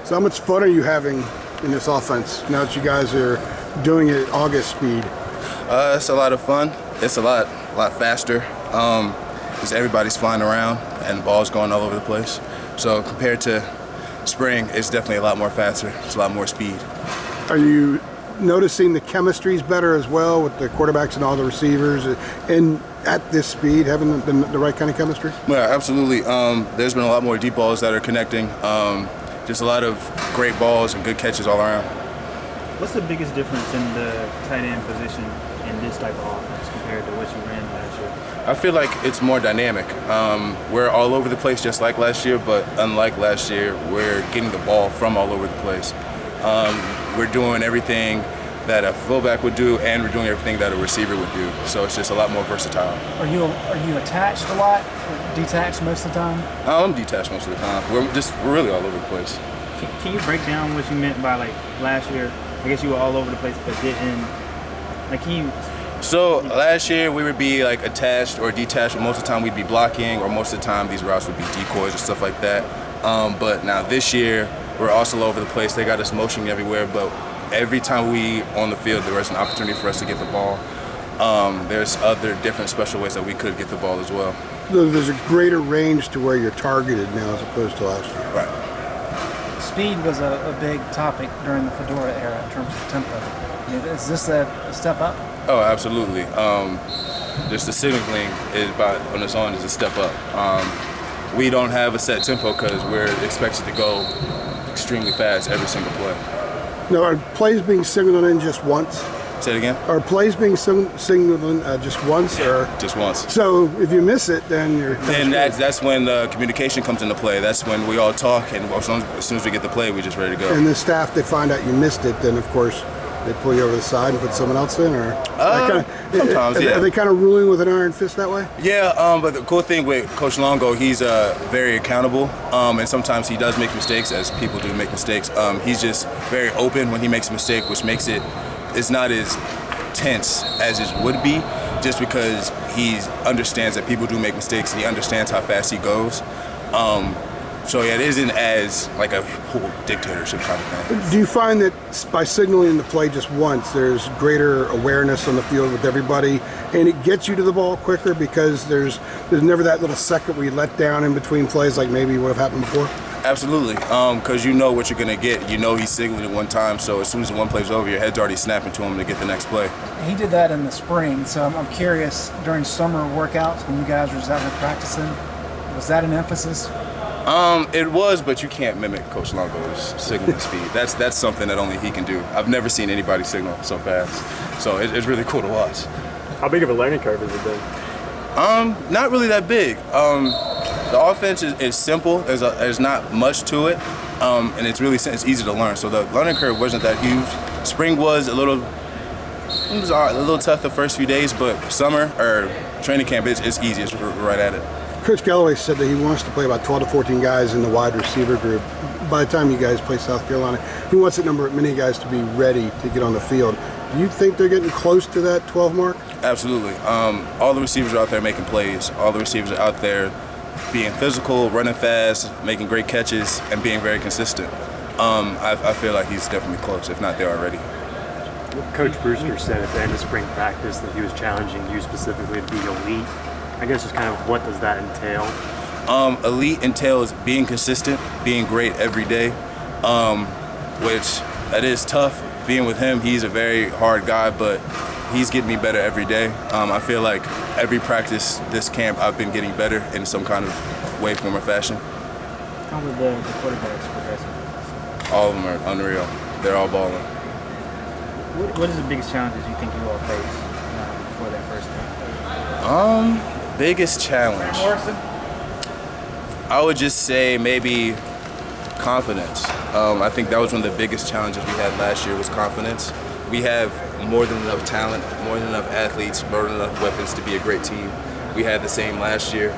So how much fun are you having in this offense now that you guys are doing it at August speed? It's a lot of fun. It's a lot faster. Because everybody's flying around and the ball's going all over the place. So compared to spring, it's definitely a lot more faster. It's a lot more speed. Are you noticing the chemistry's better as well with the quarterbacks and all the receivers, and at this speed having the right kind of chemistry? Yeah, absolutely. There's been a lot more deep balls that are connecting. Just a lot of great balls and good catches all around. What's the biggest difference in the tight end position in this type of offense compared to what you ran last year? I feel like it's more dynamic. We're all over the place just like last year, but unlike last year, we're getting the ball from all over the place. We're doing everything that a fullback would do, and we're doing everything that a receiver would do. So it's just a lot more versatile. Are you attached a lot, or detached most of the time? I'm detached most of the time. We're really all over the place. Can you break down what you meant by like last year? I guess you were all over the place, but didn't like can you? So last year we would be like attached or detached, but most of the time we'd be blocking, or most of the time these routes would be decoys or stuff like that. But now this year we're also all over the place. They got us motioning everywhere, but every time we on the field there was an opportunity for us to get the ball. There's other different special ways that we could get the ball as well. There's a greater range to where you're targeted now as opposed to last year. Right. Speed was a big topic during the Fedora era in terms of tempo. Is this a step up? Oh, absolutely. Just the signaling on its own is a step up. We don't have a set tempo because we're expected to go extremely fast every single play. Now, are plays being signaled in just once? Say it again? Are plays being signaled in just once? Or just once. So if you miss it, then you're... And that's when the communication comes into play. That's when we all talk, and as soon as we get the play, we're just ready to go. And the staff, they find out you missed it, then of course they pull you over the side and put someone else in, or sometimes, yeah. Are they kind of ruling with an iron fist that way? Yeah, but the cool thing with Coach Longo, he's very accountable, and sometimes he does make mistakes, as people do make mistakes. He's just very open when he makes a mistake, which makes it's not as tense as it would be, just because he understands that people do make mistakes, and he understands how fast he goes. So yeah, it isn't as like a whole dictatorship kind of thing. Do you find that by signaling the play just once, there's greater awareness on the field with everybody, and it gets you to the ball quicker because there's never that little second where you let down in between plays like maybe would have happened before? Absolutely, because you know what you're going to get. You know he's signaling it one time, so as soon as the one play's over, your head's already snapping to him to get the next play. He did that in the spring, so I'm curious, during summer workouts when you guys were out there practicing, was that an emphasis? It was, but you can't mimic Coach Longo's signaling speed. That's something that only he can do. I've never seen anybody signal so fast, so it's really cool to watch. How big of a learning curve has it been? Not really that big. The offense is simple. There's not much to it, and it's easy to learn. So the learning curve wasn't that huge. Spring was a little tough the first few days, but summer or training camp it's easy. It's right at it. Coach Galloway said that he wants to play about 12 to 14 guys in the wide receiver group. By the time you guys play South Carolina, he wants many guys to be ready to get on the field. Do you think they're getting close to that 12 mark? Absolutely. All the receivers are out there making plays. All the receivers are out there being physical, running fast, making great catches, and being very consistent. I feel like he's definitely close, if not there already. Coach Brewster said at the end of spring practice that he was challenging you specifically to be elite. I guess just kind of what does that entail? Elite entails being consistent, being great every day, which that is tough. Being with him, he's a very hard guy, but he's getting me better every day. I feel like every practice this camp I've been getting better in some kind of way, form, or fashion. How were the quarterbacks progressing? All of them are unreal. They're all balling. What is the biggest challenges you think you all face before that first game? Biggest challenge, I would just say maybe confidence. I think that was one of the biggest challenges we had last year was confidence. We have more than enough talent, more than enough athletes, more than enough weapons to be a great team. We had the same last year.